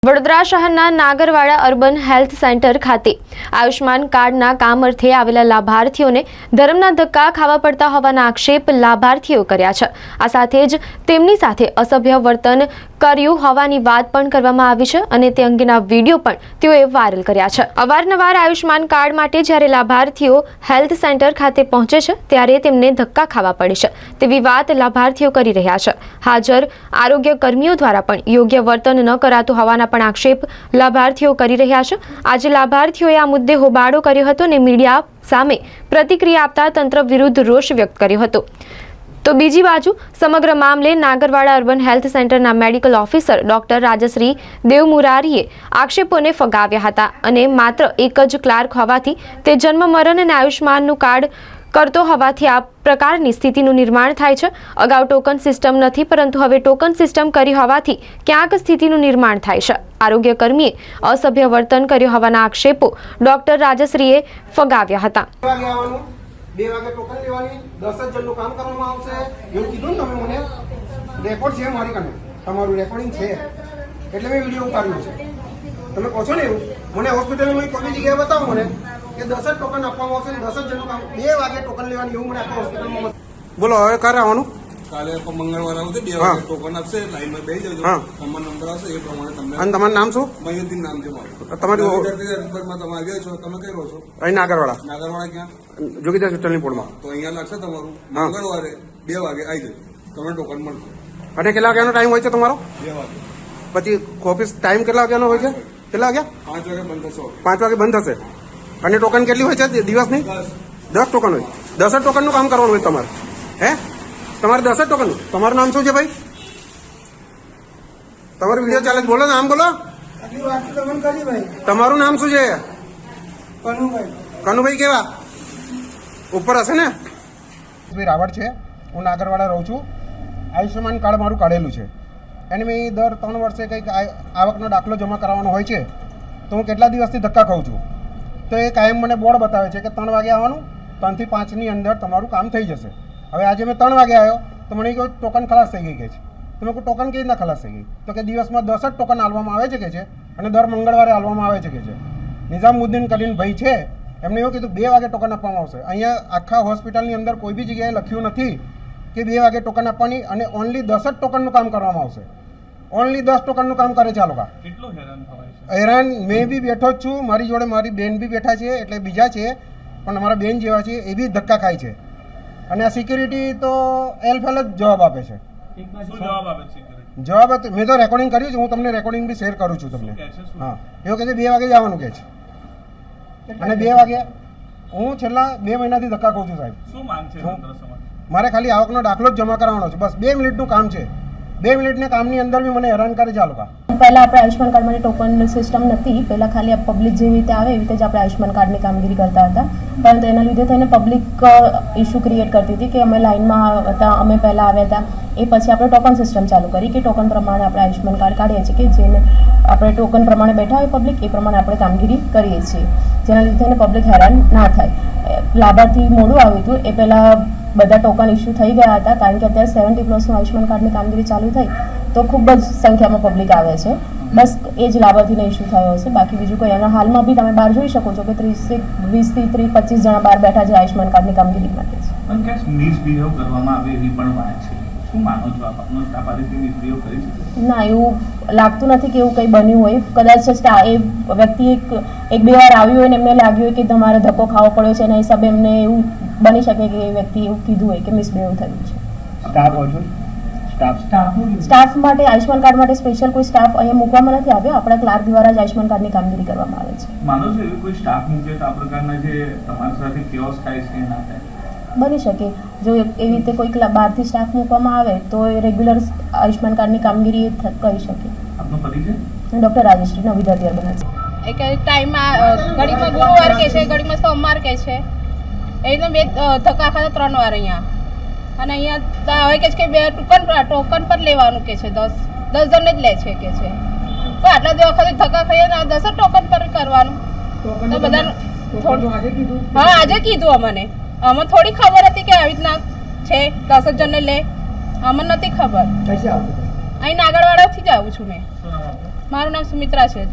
વડોદરા શહેરના Nagarwada urban health centre ખાતે આયુષ્માન કાર્ડના કામ અર્થે આવેલા લાભાર્થીઓને ધર્મના ધક્કા ખાવા પડતા હોવાના આક્ષેપ લાભાર્થીઓ કર્યા છે। આ સાથે જ તેમની સાથે અસભ્ય વર્તન કર્યું હોવાની વાત પણ કરવામાં આવી છે અને તે અંગેના વિડીયો પણ તેઓએ વાયરલ કર્યા છે। અવારનવાર આયુષ્માન કાર્ડ માટે જ્યારે લાભાર્થીઓ હેલ્થ સેન્ટર ખાતે પહોંચે છે ત્યારે તેમને ધક્કા ખાવા પડે છે તેવી વાત લાભાર્થીઓ કરી રહ્યા છે। હાજર આરોગ્ય કર્મીઓ દ્વારા પણ યોગ્ય વર્તન ન કરાતું હોવાના પણ આક્ષેપ લાભાર્થીઓ કરી રહ્યા છે। આજે લાભાર્થીઓએ આ મુદ્દે હોબાળો કર્યો હતો અને મીડિયા સામે પ્રતિક્રિયા આપતા તંત્ર વિરુદ્ધ રોષ વ્યક્ત કર્યો હતો। તો બીજી બાજુ સમગ્ર મામલે નાગરવાડા અર્બન હેલ્થ સેન્ટરના મેડિકલ ઓફિસર ડોક્ટર રાજશ્રી દેવમુરારીએ આક્ષેપોને ફગાવ્યા હતા અને માત્ર એક જ ક્લાર્ક હોવાથી તે જન્મ મરણ અને આયુષ્માનનું કાર્ડ કરતો હોવાથી આ પ્રકારની સ્થિતિનું નિર્માણ થાય છે। અગાઉ ટોકન સિસ્ટમ નથી પરંતુ હવે ટોકન સિસ્ટમ કરી હોવાથી ક્યાંક સ્થિતિનું નિર્માણ થાય છે। આરોગ્ય કર્મીએ અસભ્ય વર્તન કર્યું હોવાના આક્ષેપો ડોક્ટર રાજશ્રીએ ફગાવ્યા હતા। 2 વાગે ટોકન લેવાની 10 જણનું કામ કરવામાં આવશે એવું કીધું ને તમે મને રેકોર્ડ છે મારી કને તમારું રેકોર્ડિંગ છે એટલે મેં વિડીયો ઉતાર્યો છે। તમે કહો છો ને એવું મને હોસ્પિટલમાં કોઈ જગ્યાએ બતાવો મને કે 10 ટોકન આપવામાં આવશે 10 જણનું કામ 2 વાગે ટોકન લેવાની એવું મને આખા હોસ્પિટલમાં બોલો હવે ક્યારે આવવાનું કાલે મંગળવાર આવશે 2 વાગે ટોકન આપશે લાઈનમાં બેસી જજો તમારો નંબર આવશે એ પ્રમાણે તમને અને તમારું નામ શું મયુદ્દીન નામ છે મારું તમારું તમે આવ્યા છો તમે કઈ રહો છો અહીં નાગરવાડા ક્યાં જોગીદાસ હોટલની પોળમાં તો અહીંયા લાગશે તમારું મંગળવારે 2 વાગે આવી જજો તમને ટોકન મળશે। અને કેટલા વાગ્યાનો ટાઈમ હોય છે તમારો 2 વાગે પછી ઓફિસ ટાઈમ કેટલા વાગ્યાનો હોય છે કેટલા વાગ્યા 5 વાગે બંધ થશે 5 વાગે બંધ થશે અને ટોકન કેટલી હોય છે દિવસની 10 ટોકન હોય 10 ટોકનનું કામ કરવાનું હોય તમારે હે તમારે 10 ટોકન તમારું નામ શું છે ભાઈ તમારો વિડીયો ચાલે બોલો નામ બોલો તમારું નામ શું છે કનુભાઈ કેવા ઉપર હશે ને રાવળ છે હું નાગરવાડા રહું છું। આયુષ્યમાન કાર્ડ મારું કાઢેલું છે અને મેં દર 3 વર્ષે કંઈક આવકનો દાખલો જમા કરાવવાનો હોય છે તો હું કેટલા દિવસથી ધક્કા ખાઉં છું તો એ કાયમ મને બોર્ડ બતાવે છે કે 3 વાગે આવવાનું 3 થી 5ની અંદર તમારું કામ થઈ જશે। હવે આજે મેં 3 વાગે આવ્યો તો મને કહ્યું ટોકન ખલાસ થઈ ગઈ કે છે તો મેં ટોકન કેવી રીતના ખલાસ થઈ ગઈ તો કે દિવસમાં 10 જ ટોકન આલવામાં આવે છે કે છે અને દર મંગળવારે આલવામાં આવે છે કે છે। નિઝામુદ્દીન કરીને ભાઈ છે એમને એવું કીધું 2 વાગે ટોકન આપવામાં આવશે। અહીંયા આખા હોસ્પિટલની અંદર કોઈ બી જગ્યાએ લખ્યું નથી કે 2 વાગે ટોકન આપવાની અને ઓનલી 10 જ ટોકનનું કામ કરવામાં આવશે। ઓનલી 10 ટોકનનું કામ કરે છે આ લોકો। કેટલું હેરાન થવાય છે હેરાન મેં બી બેઠો જ છું મારી જોડે મારી બેન બી બેઠા છે એટલે બીજા છે પણ અમારા બેન જેવા છે એ બી ધક્કા ખાય છે અને આ સિક્યુરિટી તો એલફેલ જ જવાબ આપે છે। જવાબ મેં તો રેકોર્ડિંગ કર્યું છે હું તમને રેકોર્ડિંગ બી શેર કરું છું તમને હા એવું કહે છે 2 વાગે જવાનું કહે છે અને 2 વાગે હું છેલ્લા 2 મહિનાથી ધક્કા ખાઉં છું સાહેબ। શું માંગ છે મારે ખાલી આવકનો દાખલો જ જમા કરાવવાનો છે બસ 2 મિનિટનું કામ છે 2 મિનિટના કામની અંદર બી મને હેરાન કરે છે આ લોકો। પહેલા આપણે આયુષ્માન કાર્ડ માટે ટોકન સિસ્ટમ નથી પહેલા ખાલી પબ્લિક જેવી રીતે આવે એવી રીતે જ આપણે આયુષ્માન કાર્ડની કામગીરી કરતા હતા પરંતુ એના લીધે થઈને પબ્લિક ઇસ્યુ ક્રિએટ કરતી હતી કે અમે લાઇનમાં હતા અમે પહેલાં આવ્યા હતા એ પછી આપણે ટોકન સિસ્ટમ ચાલુ કરી કે ટોકન પ્રમાણે આપણે આયુષ્માન કાર્ડ કાઢીએ છીએ કે જેને આપણે ટોકન પ્રમાણે બેઠા હોય પબ્લિક એ પ્રમાણે આપણે કામગીરી કરીએ છીએ જેના લીધે થઈને પબ્લિક હેરાન ના થાય। લાભાર્થી મોડું આવ્યું હતું એ પહેલાં બધા ટોકન ઇસ્યુ થઈ ગયા હતા કારણ કે અત્યારે 70+ આયુષ્માન કાર્ડની કામગીરી ચાલુ થઈ તો ખૂબ જ સંખ્યામાં પબ્લિક આવે છે બસ એ જ લાભાર્થીને ઇસ્યુ થયો હશે બાકી બીજું કોઈ એના હાલમાં બી તમે બહાર જોઈ શકો છો કે 20 થી 25 જણા બહાર બેઠા છે આયુષ્માન કાર્ડની કામગીરી માટે છે। મિસબિહેવ કરવામાં આવે એવી પણ વાત છે શું માનો છો આપનો સ્ટાફ આ રીતે મિસબિહેવ કરી શકે ના એવું લાગતું નથી કે એવું કંઈ બન્યું હોય કદાચ એ વ્યક્તિ એક બે વાર આવ્યું હોય ને એમને લાગ્યું હોય કે તમારે ધક્કો ખાવો પડ્યો છે એના હિસાબે એમને એવું બની શકે કે એ વ્યક્તિ એવું કીધું હોય કે મિસબિહેવ થયું છે। સ્ટાફ માટે આયુષ્માન કાર્ડ માટે સ્પેશિયલ કોઈ સ્ટાફ અહીંયા મૂકવામાં નથી આવ્યો આપણા ક્લાર્ક દ્વારા જ આયુષ્માન કાર્ડની કામગીરી કરવામાં આવે છે। માનો છો એવી કોઈ સ્ટાફ મૂકે તો આ પ્રકારના જે તમારી સાથે કેઓસ થાય છે ના થાય બની શકે જો એવી રીતે કોઈ બહારથી સ્ટાફ મૂકવામાં આવે તો એ રેગ્યુલર આયુષ્માન કાર્ડની કામગીરી કરી શકે। આપનો પરિચય ડૉક્ટર રાજશ્રી નવી અર્બન એક ટાઈમમાં ઘડીમાં ગુરુવાર કે છે ઘડીમાં સોમવાર કે છે એ તો 2 ધક્કા ખાતા 3 વાર અહીંયા અને અહીંયા હવે કે છે કે 2 ટોકન પર લેવાનું કે છે 10 જણને જ લે છે કે છે તો આટલા દિવસ વખતે ધક્કા ખાઈએ ને 10 ટોકન પર કરવાનું તો બધાને હા આજે કીધું અમને અમને થોડી ખબર હતી કે આવી રીતના છે 10 જણને લે અમને નથી ખબર અહીં નાગરવાડાથી જ આવું છું મેં. મારું નામ સુમિત્રા છે.